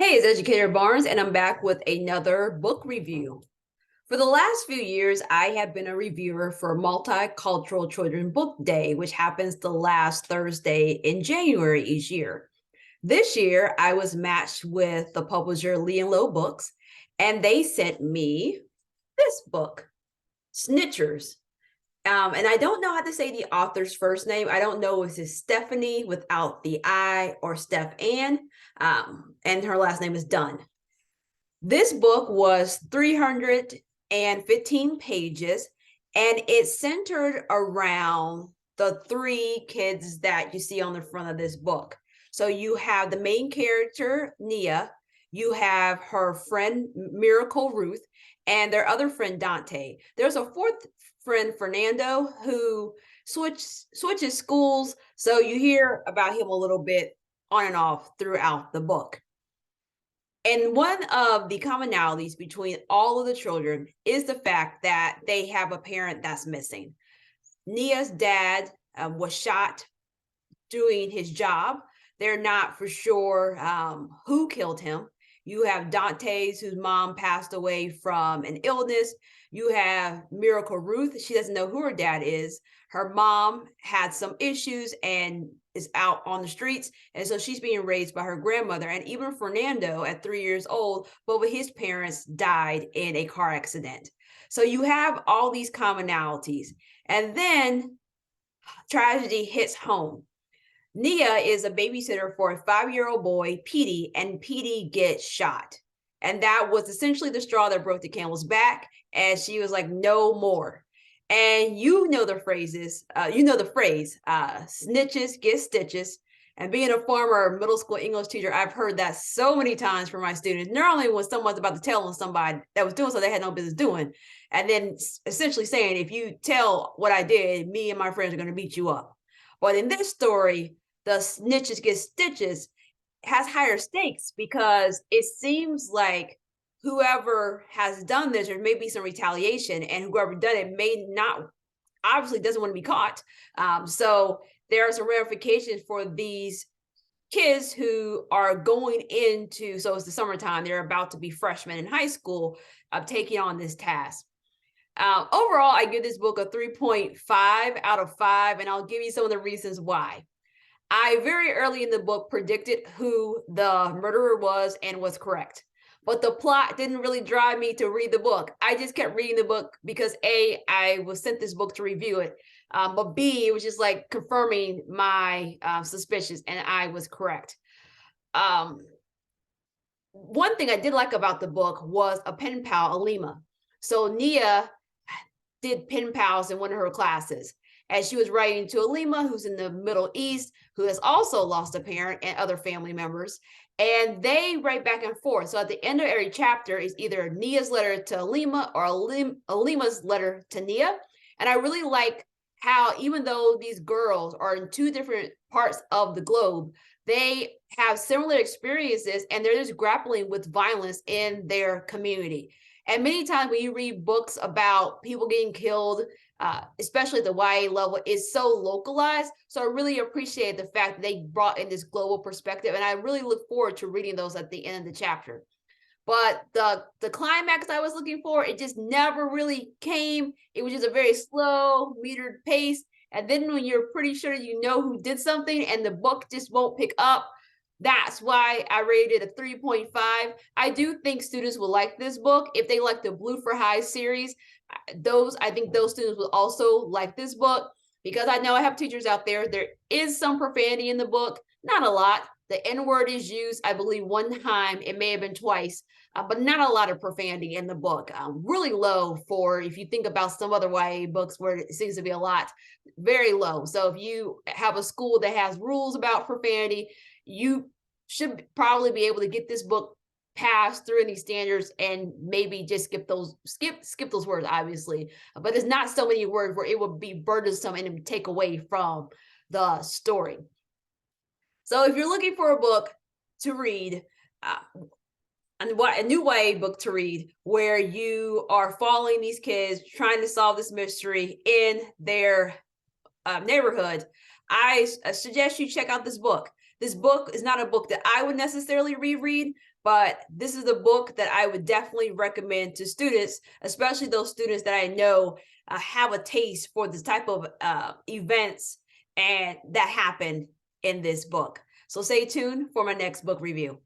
Hey, it's Educator Barnes, and I'm back with another book review. For the last few years, I have been a reviewer for Multicultural Children Book Day, which happens the last Thursday in January each year. This year, I was matched with the publisher Lee and Low Books, and they sent me this book, Snitchers. And I don't know how to say the author's first name. I don't know if it's Stephanie without the I or Steph Ann, and her last name is Dunn. This book was 315 pages, and it centered around the three kids that you see on the front of this book. So you have the main character, Nia, you have her friend, Miracle Ruth, and their other friend, Dante. There's a fourth friend, Fernando, who switches schools. So you hear about him a little bit on and off throughout the book. And one of the commonalities between all of the children is the fact that they have a parent that's missing. Nia's dad was shot doing his job. They're not for sure who killed him. You have Dante's, whose mom passed away from an illness. You have Miracle Ruth. She doesn't know who her dad is. Her mom had some issues and is out on the streets. And so she's being raised by her grandmother. And even Fernando, at 3 years old, both of his parents died in a car accident. So you have all these commonalities. And then tragedy hits home. Nia is a babysitter for a 5-year-old boy, Petey, and Petey gets shot. And that was essentially the straw that broke the camel's back. And she was like, no more. And you know the phrases, snitches get stitches. And being a former middle school English teacher, I've heard that so many times from my students, not only when someone's about to tell on somebody that was doing something they had no business doing, and then essentially saying, if you tell what I did, me and my friends are going to beat you up. But in this story, the snitches get stitches has higher stakes because it seems like whoever has done this, there may be some retaliation, and whoever done it may not, obviously doesn't want to be caught. So there are some ramifications for these kids who are going into, so it's the summertime, they're about to be freshmen in high school, taking on this task. Overall, I give this book a 3.5 out of 5, and I'll give you some of the reasons why. I very early in the book predicted who the murderer was and was correct. But the plot didn't really drive me to read the book. I just kept reading the book because A, I was sent this book to review it. But B, it was just like confirming my suspicions, and I was correct. One thing I did like about the book was a pen pal, Alima. So Nia did pen pals in one of her classes. As she was writing to Alima, who's in the Middle East, who has also lost a parent and other family members, and they write back and forth. So at the end of every chapter is either Nia's letter to Alima or Alima's letter to Nia. And I really like how, even though these girls are in two different parts of the globe, they have similar experiences and they're just grappling with violence in their community. And many times when you read books about people getting killed, especially at the YA level, is so localized. So I really appreciate the fact that they brought in this global perspective, and I really look forward to reading those at the end of the chapter. But the climax I was looking for, it just never really came. It was just a very slow, metered pace. And then when you're pretty sure you know who did something and the book just won't pick up, that's why I rated it a 3.5. I do think students will like this book. If they like the Blue for High series, I think those students will also like this book, because I know I have teachers out there. There is some profanity in the book, not a lot. The N word is used, I believe, one time. It may have been twice, but not a lot of profanity in the book. Really low for, if you think about some other YA books where it seems to be a lot, very low. So if you have a school that has rules about profanity, you should probably be able to get this book passed through these standards and maybe just skip those words, obviously. But there's not so many words where it would be burdensome and it would take away from the story. So if you're looking for a book to read, a new YA book to read, where you are following these kids trying to solve this mystery in their neighborhood, I suggest you check out this book. This book is not a book that I would necessarily reread, but this is a book that I would definitely recommend to students, especially those students that I know have a taste for this type of events and that happened in this book. So stay tuned for my next book review.